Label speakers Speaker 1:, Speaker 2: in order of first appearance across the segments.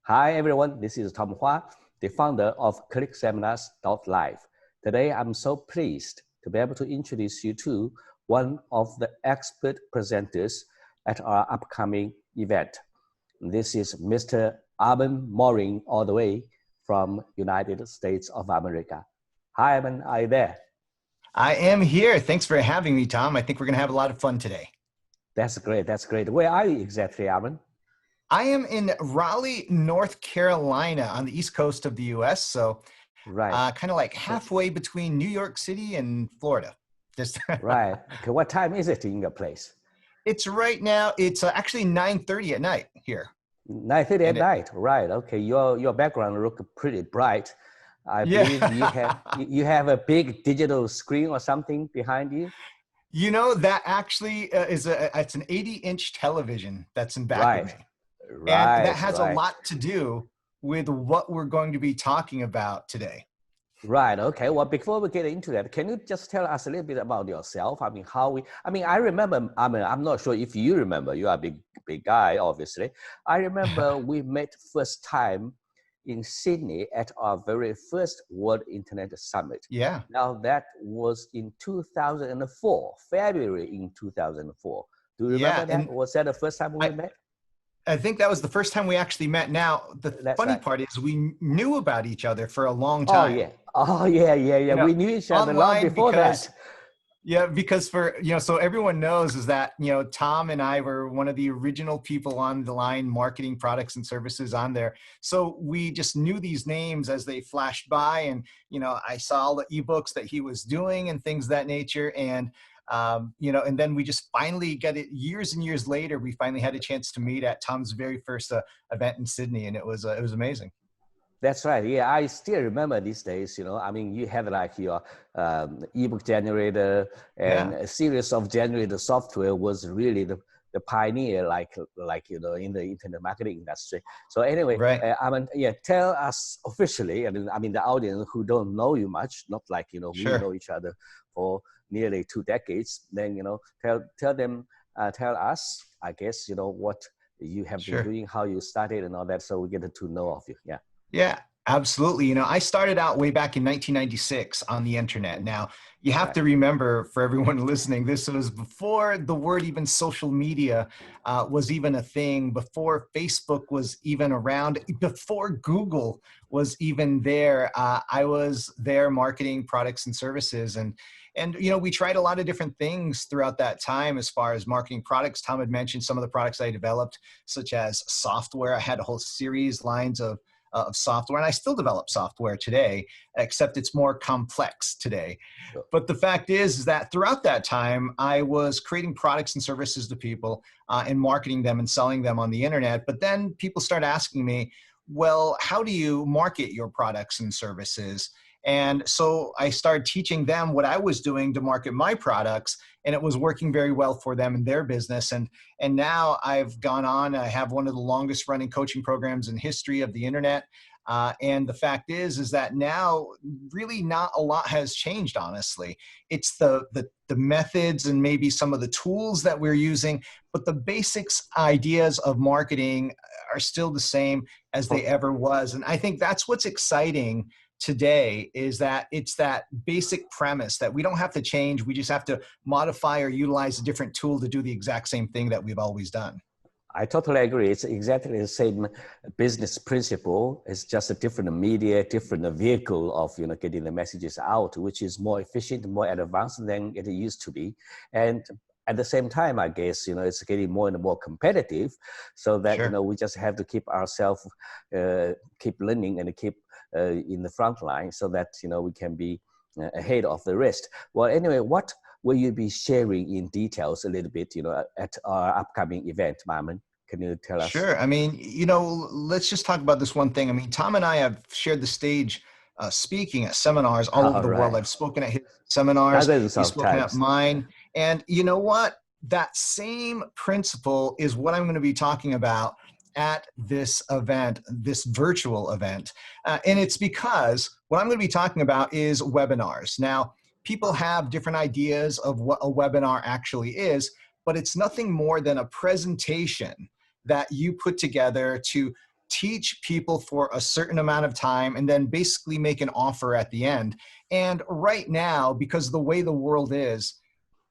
Speaker 1: Hi everyone, this is Tom Hua, the founder of ClickSeminars.live. Today I'm so pleased to be able to introduce you to one of the expert presenters at our upcoming event. This is Mr. Armand Morin, all the way from United States of America. Hi Armand, are you there?
Speaker 2: I am here. Thanks for having me, Tom. I think we're going to have a lot of fun today.
Speaker 1: That's great, that's great. Where are you exactly, Armand?
Speaker 2: I am in Raleigh, North Carolina on the east coast of the US. So
Speaker 1: Right.
Speaker 2: kind of like halfway between New York City and Florida. Just
Speaker 1: Right. Okay, what time is it in your place?
Speaker 2: It's right now, it's actually 9:30 at night here.
Speaker 1: 9:30 at
Speaker 2: And
Speaker 1: night, right? Okay, your background look pretty bright. I
Speaker 2: yeah,
Speaker 1: believe you have a big digital screen or something behind you.
Speaker 2: you know, that actually it's an 80-inch television that's in back of
Speaker 1: Right,
Speaker 2: me. And that
Speaker 1: right,
Speaker 2: has a
Speaker 1: right,
Speaker 2: lot to do with what we're going to be talking about today.
Speaker 1: right. Okay. Well, before we get into that, can you just tell us a little bit about yourself? I mean, I remember. I mean, I'm not sure if you remember. You are a big guy, obviously. I remember we met first time in Sydney at our very first World Internet Summit.
Speaker 2: Yeah.
Speaker 1: Now that was in 2004, February in 2004. Do you remember
Speaker 2: Yeah.
Speaker 1: that?
Speaker 2: And
Speaker 1: Was that the first time we met?
Speaker 2: I think that was the first time we actually met. Now, the
Speaker 1: That's
Speaker 2: funny
Speaker 1: right.
Speaker 2: part is we knew about each other for a long
Speaker 1: Oh
Speaker 2: time,
Speaker 1: yeah. Oh yeah, yeah, yeah.
Speaker 2: you know,
Speaker 1: We knew each other long
Speaker 2: online
Speaker 1: before
Speaker 2: because,
Speaker 1: that.
Speaker 2: yeah, because so everyone knows is that, Tom and I were one of the original people on the line marketing products and services on there. So we just knew these names as they flashed by. And, I saw all the ebooks that he was doing and things of that nature. And, and then we just finally get it years and years later. We finally had a chance to meet at Tom's very first event in Sydney, and it was amazing.
Speaker 1: That's right. Yeah, I still remember these days. I mean, you had like your ebook generator and
Speaker 2: Yeah,
Speaker 1: a series of generator software was really the pioneer, in the internet marketing industry. So anyway,
Speaker 2: right.
Speaker 1: I mean, yeah, tell us officially, and I mean the audience who don't know you much, not like we
Speaker 2: Sure.
Speaker 1: know each other for nearly 2 decades. Then tell us, I guess, what you have been
Speaker 2: Sure.
Speaker 1: doing, how you started, and all that, so we get to know of you. Yeah.
Speaker 2: Yeah, absolutely. I started out way back in 1996 on the internet. Now, you have
Speaker 1: Right.
Speaker 2: to remember, for everyone listening, this was before the word even social media was even a thing, before Facebook was even around, before Google was even there. I was there marketing products and services. And we tried a lot of different things throughout that time as far as marketing products. Tom had mentioned some of the products I developed, such as software. I had a whole series lines of software, and I still develop software today, except it's more complex today.
Speaker 1: Sure.
Speaker 2: But the fact is that throughout that time, I was creating products and services to people and marketing them and selling them on the internet. But then people start asking me, well, how do you market your products and services? And so I started teaching them what I was doing to market my products, and it was working very well for them in their business. And now I've gone on. I have one of the longest running coaching programs in history of the internet. And the fact is that now really not a lot has changed. Honestly, it's the methods and maybe some of the tools that we're using, but the basics ideas of marketing are still the same as they ever was. And I think that's what's exciting today, is that it's that basic premise that we don't have to change. We just have to modify or utilize a different tool to do the exact same thing that we've always done.
Speaker 1: I totally agree. It's exactly the same business principle. It's just a different media, different vehicle of getting the messages out, which is more efficient, more advanced than it used to be. And at the same time, I guess it's getting more and more competitive, so that
Speaker 2: Sure.
Speaker 1: we just have to keep ourselves, keep learning and keep in the front line, so that we can be ahead of the rest. Well, anyway, what will you be sharing in details a little bit, at our upcoming event, Marmon? Can you tell us?
Speaker 2: Sure. I mean, let's just talk about this one thing. I mean, Tom and I have shared the stage speaking at seminars all over
Speaker 1: All
Speaker 2: the world.
Speaker 1: right.
Speaker 2: I've spoken at his seminars,
Speaker 1: Dozens
Speaker 2: he's
Speaker 1: of
Speaker 2: spoken at
Speaker 1: times.
Speaker 2: mine. And you know what? That same principle is what I'm going to be talking about at this event, this virtual event. And it's because what I'm going to be talking about is webinars. Now, people have different ideas of what a webinar actually is, but it's nothing more than a presentation that you put together to teach people for a certain amount of time, and then basically make an offer at the end. And right now, because of the way the world is,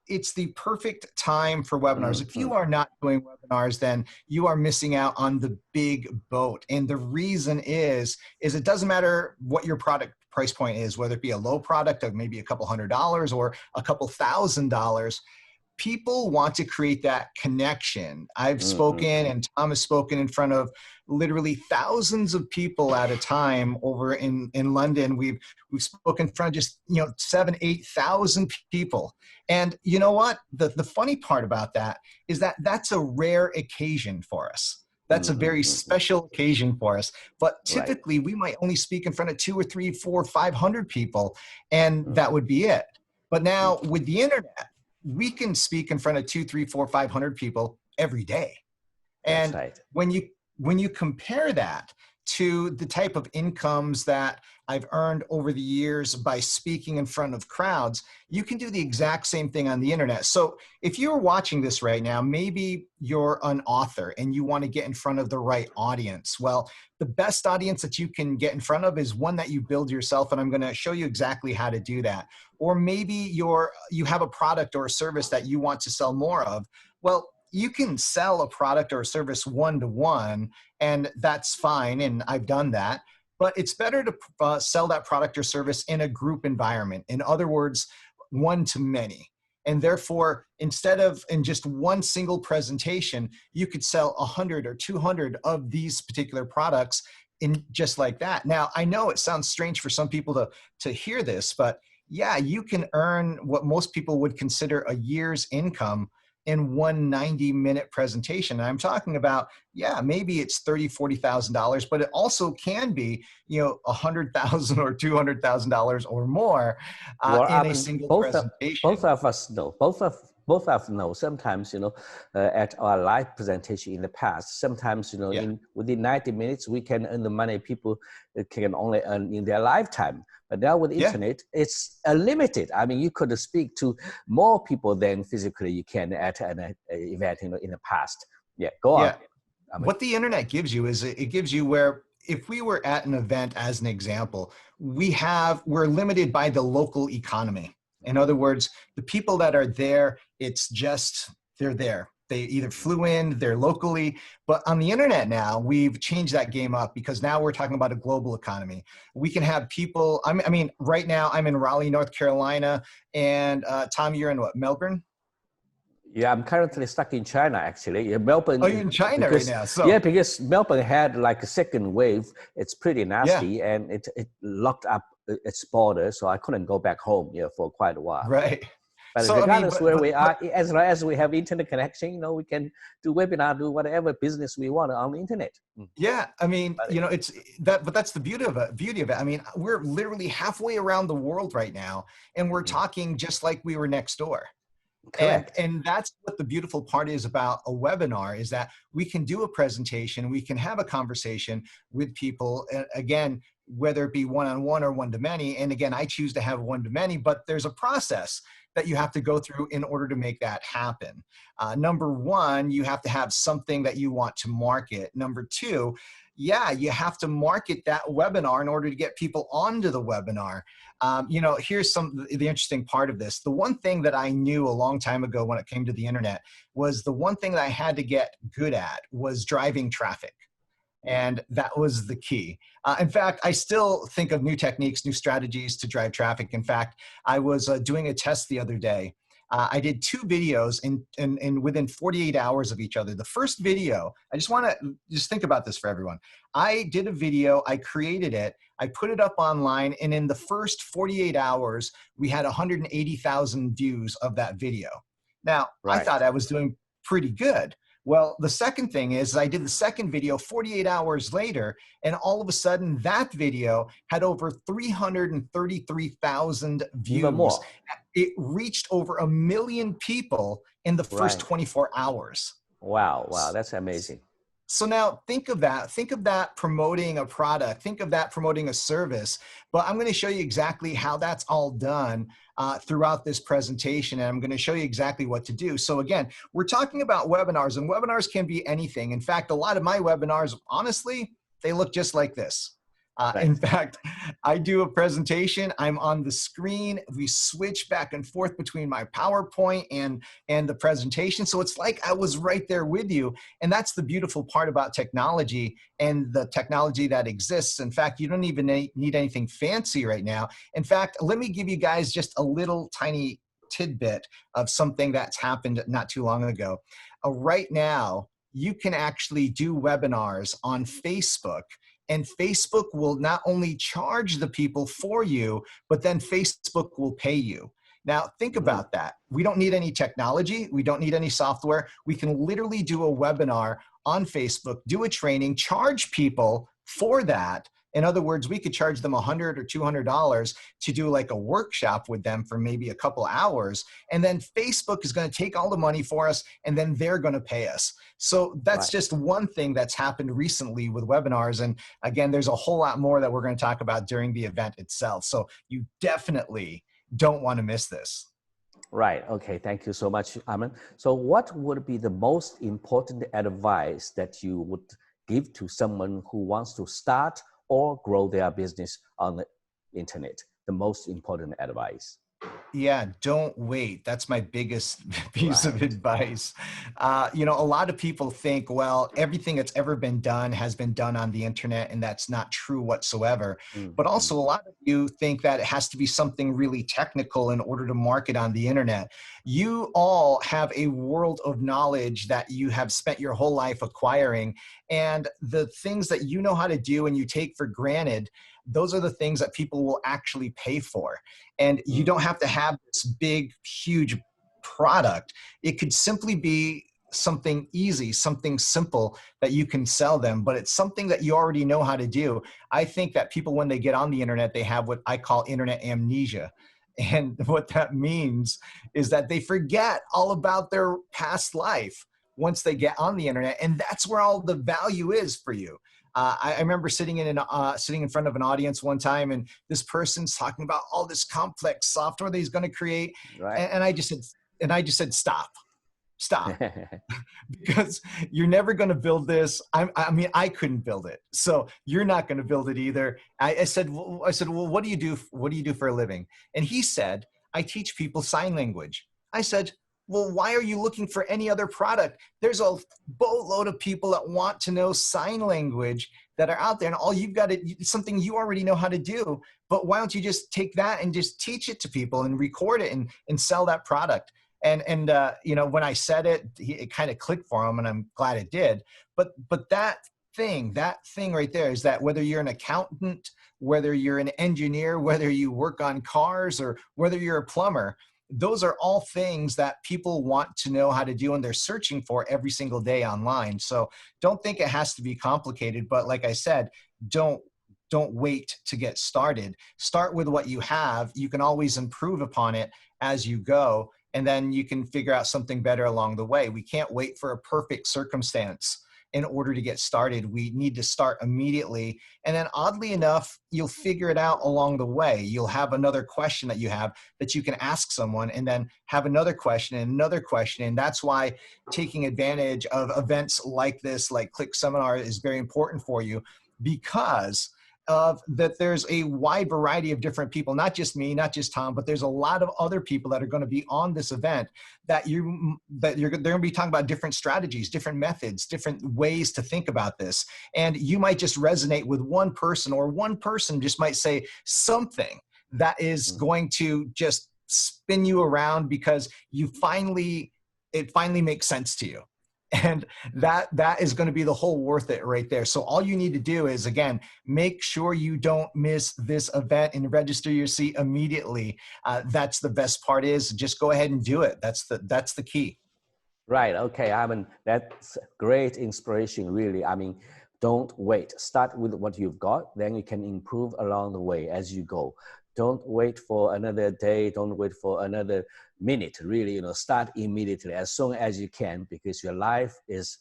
Speaker 2: it's the perfect time for webinars. If you are not doing webinars, then you are missing out on the big boat. And the reason is it doesn't matter what your product price point is, whether it be a low product of maybe a couple $100 or a couple $1,000. People want to create that connection. I've spoken, and Tom has spoken in front of literally thousands of people at a time over in London. We've spoken in front of just 7,000, 8,000 people. And you know what? The funny part about that is that that's a rare occasion for us. That's a very special occasion for us. But typically, we might only speak in front of 2 or 3, 4, 500 people, and that would be it. But now with the internet, we can speak in front of 2, 3, 4, 500 people every day. And when you compare that to the type of incomes that I've earned over the years by speaking in front of crowds, you can do the exact same thing on the internet. So if you're watching this right now, maybe you're an author and you want to get in front of the right audience. Well, the best audience that you can get in front of is one that you build yourself, and I'm going to show you exactly how to do that. Or maybe you have a product or a service that you want to sell more of. Well, you can sell a product or a service one-to-one, and that's fine, and I've done that. But it's better to sell that product or service in a group environment. In other words, one-to-many. And therefore, instead of in just one single presentation, you could sell 100 or 200 of these particular products in just like that. Now, I know it sounds strange for some people to hear this, but yeah, you can earn what most people would consider a year's income in one 90-minute presentation. And I'm talking about, yeah, maybe it's $30,000, $40,000, but it also can be, $100,000 or $200,000 or more in a single presentation.
Speaker 1: Both of us know. Sometimes, at our live presentation in the past, sometimes, within 90 minutes, we can earn the money people can only earn in their lifetime. But now with the internet, it's limited. I mean, you could speak to more people than physically you can at an event, in the past. Yeah, go on.
Speaker 2: What the internet gives you is it gives you where, if we were at an event, as an example, we're limited by the local economy. In other words, the people that are there, they're there. They either flew in, they're locally, but on the internet now, we've changed that game up because now we're talking about a global economy. We can have people, I mean, right now I'm in Raleigh, North Carolina, and Tom, you're in what, Melbourne?
Speaker 1: Yeah, I'm currently stuck in China, actually. Yeah, Melbourne.
Speaker 2: Oh, you're in China right now. So.
Speaker 1: Yeah, because Melbourne had like a second wave. It's pretty nasty, and it locked up its border, so I couldn't go back home for quite a while.
Speaker 2: Right.
Speaker 1: But so, regardless where we are, as long as we have internet connection, we can do webinar, do whatever business we want on the internet.
Speaker 2: Yeah, I mean, it's that, but that's the beauty of it. I mean, we're literally halfway around the world right now, and we're talking just like we were next door.
Speaker 1: Correct.
Speaker 2: And that's what the beautiful part is about a webinar, is that we can do a presentation, we can have a conversation with people, again, whether it be one-on-one or one-to-many. And again, I choose to have one-to-many, but there's a process that you have to go through in order to make that happen. Number one, you have to have something that you want to market. Number two, you have to market that webinar in order to get people onto the webinar. Here's the interesting part of this. The one thing that I knew a long time ago when it came to the internet was the one thing that I had to get good at was driving traffic. And that was the key. In fact, I still think of new techniques, new strategies to drive traffic. In fact, I was doing a test the other day. I did 2 videos in within 48 hours of each other. The first video, I just want to think about this for everyone. I did a video, I created it, I put it up online, and in the first 48 hours, we had 180,000 views of that video. Now, I thought I was doing pretty good. Well, the second thing is I did the second video 48 hours later, and all of a sudden that video had over 333,000 views.
Speaker 1: Even more.
Speaker 2: It reached over 1 million people in the first 24 hours.
Speaker 1: Wow, that's amazing.
Speaker 2: So now think of that promoting a product, think of that promoting a service, but I'm going to show you exactly how that's all done throughout this presentation, and I'm going to show you exactly what to do. So again, we're talking about webinars, and webinars can be anything. In fact, a lot of my webinars, honestly, they look just like this.
Speaker 1: Right.
Speaker 2: In fact, I do a presentation, I'm on the screen, we switch back and forth between my PowerPoint and the presentation. So it's like I was right there with you. And that's the beautiful part about technology and the technology that exists. In fact, you don't even need anything fancy right now. In fact, let me give you guys just a little tiny tidbit of something that's happened not too long ago. Right now, you can actually do webinars on Facebook, and Facebook will not only charge the people for you, but then Facebook will pay you. Now, think about that. We don't need any technology. We don't need any software. We can literally do a webinar on Facebook, do a training, charge people for that. In other words, we could charge them $100 or $200 to do like a workshop with them for maybe a couple hours. And then Facebook is going to take all the money for us, and then they're going to pay us. So that's just one thing that's happened recently with webinars. And again, there's a whole lot more that we're going to talk about during the event itself. So you definitely don't want to miss this.
Speaker 1: Right. Okay. Thank you so much, Armand. So what would be the most important advice that you would give to someone who wants to start or grow their business on the internet? The most important advice.
Speaker 2: Yeah, don't wait. That's my biggest piece of advice. You know, a lot of people think, well, everything that's ever been done has been done on the internet, and that's not true whatsoever. But also, a lot of you think that it has to be something really technical in order to market on the internet. You all have a world of knowledge that you have spent your whole life acquiring, and the things that you know how to do and you take for granted, those are the things that people will actually pay for. And you don't have to have this big, huge product. It could simply be something easy, something simple that you can sell them, but it's something that you already know how to do. I think that people, when they get on the internet, they have what I call internet amnesia. And what that means is that they forget all about their past life once they get on the internet. And that's where all the value is for you. I remember sitting in front of an audience one time, and this person's talking about all this complex software that he's going to create, and I just said, stop, because you're never going to build this. I mean, I couldn't build it, so you're not going to build it either. I said, well, what do you do? What do you do for a living? And he said, I teach people sign language. I said, well, why are you looking for any other product? There's a boatload of people that want to know sign language that are out there, and all you've got is something you already know how to do. But why don't you just take that and just teach it to people and record it and sell that product? And you know, when I said it, it kind of clicked for him, and I'm glad it did. But that thing right there is that whether you're an accountant, whether you're an engineer, whether you work on cars, or whether you're a plumber, those are all things that people want to know how to do, and they're searching for every single day online. So don't think it has to be complicated, but like I said, don't wait to get started. Start with what you have. You can always improve upon it as you go, and then you can figure out something better along the way. We can't wait for a perfect circumstance in order to get started. We need to start immediately. And then oddly enough, you'll figure it out along the way. You'll have another question that you have that you can ask someone, and then have another question and another question. And that's why taking advantage of events like this, like Click Seminar, is very important for you, because of that there's a wide variety of different people, not just me, not just Tom, but there's a lot of other people that are going to be on this event that they're going to be talking about different strategies, different methods, different ways to think about this. And you might just resonate with one person, or one person just might say something that is going to just spin you around because it finally makes sense to you. And that is going to be the whole worth it right there. So all you need to do is, again, make sure you don't miss this event and register your seat immediately. That's the best part, is just go ahead and do it. That's the key.
Speaker 1: Right. Okay. I mean, that's great inspiration, really. I mean, don't wait. Start with what you've got, then you can improve along the way as you go. Don't wait for another day. Don't wait for another minute. Really, start immediately as soon as you can, because your life is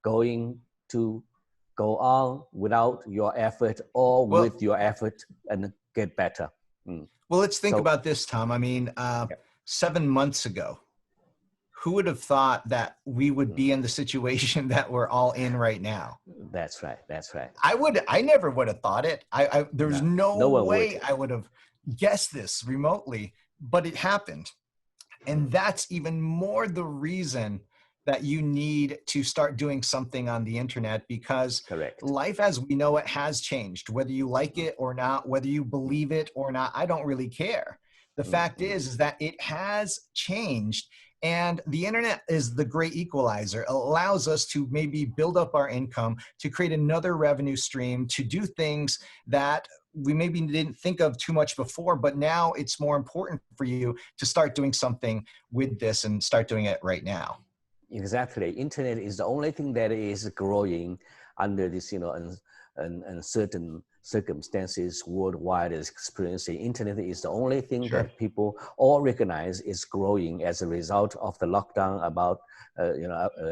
Speaker 1: going to go on without your effort, or with your effort, and get better.
Speaker 2: Well, let's think about this, Tom. I mean, 7 months ago, who would have thought that we would be in the situation that we're all in right now?
Speaker 1: That's right. That's right.
Speaker 2: I never would have thought it. There's no
Speaker 1: one
Speaker 2: way
Speaker 1: would.
Speaker 2: I would have guessed this remotely, but it happened. And that's even more the reason that you need to start doing something on the internet, because
Speaker 1: Correct.
Speaker 2: life as we know it has changed. Whether you like it or not, whether you believe it or not, I don't really care. The fact is that it has changed. And the internet is the great equalizer. It allows us to maybe build up our income, to create another revenue stream, to do things that we maybe didn't think of too much before, but now it's more important for you to start doing something with this and start doing it right now.
Speaker 1: Exactly. Internet is the only thing that is growing under this, uncertain circumstances worldwide is experiencing. Internet is the only thing that people all recognize is growing as a result of the lockdown,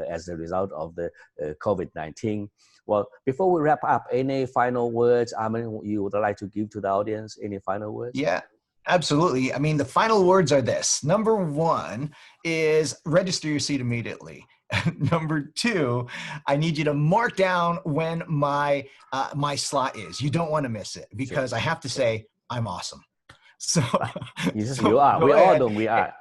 Speaker 1: as a result of the COVID-19. Well, before we wrap up, any final words, Armand, you would like to give to the audience? Any final words?
Speaker 2: Yeah, absolutely. I mean, the final words are this. Number one is register your seat immediately. Number two, I need you to mark down when my slot is. You don't want to miss it, because I have to say, I'm awesome. So,
Speaker 1: you are. We all know we are.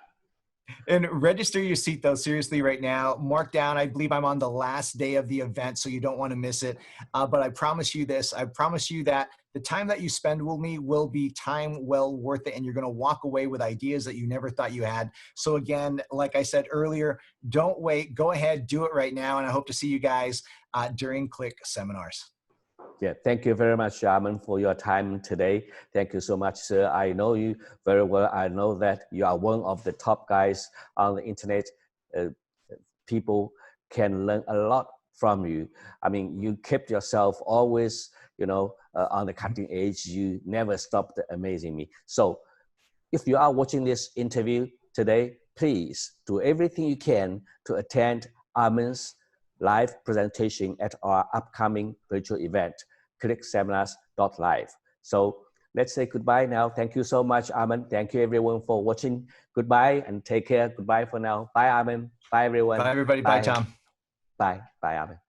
Speaker 2: And register your seat, though, seriously, right now. Mark down. I believe I'm on the last day of the event, so you don't want to miss it. But I promise you this. I promise you that the time that you spend with me will be time well worth it, and you're going to walk away with ideas that you never thought you had. So again, like I said earlier, don't wait. Go ahead, do it right now, and I hope to see you guys during Click seminars.
Speaker 1: Yeah, thank you very much, Armand, for your time today. Thank you so much, sir. I know you very well. I know that you are one of the top guys on the internet. People can learn a lot from you. I mean, you kept yourself always, on the cutting edge. You never stopped amazing me. So if you are watching this interview today, please do everything you can to attend Armand's live presentation at our upcoming virtual event, clickseminars.live. So let's say goodbye now. Thank you so much, Armand. Thank you everyone for watching. Goodbye and take care. Goodbye for now. Bye, Armand. Bye, everyone.
Speaker 2: Bye, everybody. Bye, Tom.
Speaker 1: Bye. Bye, Armand.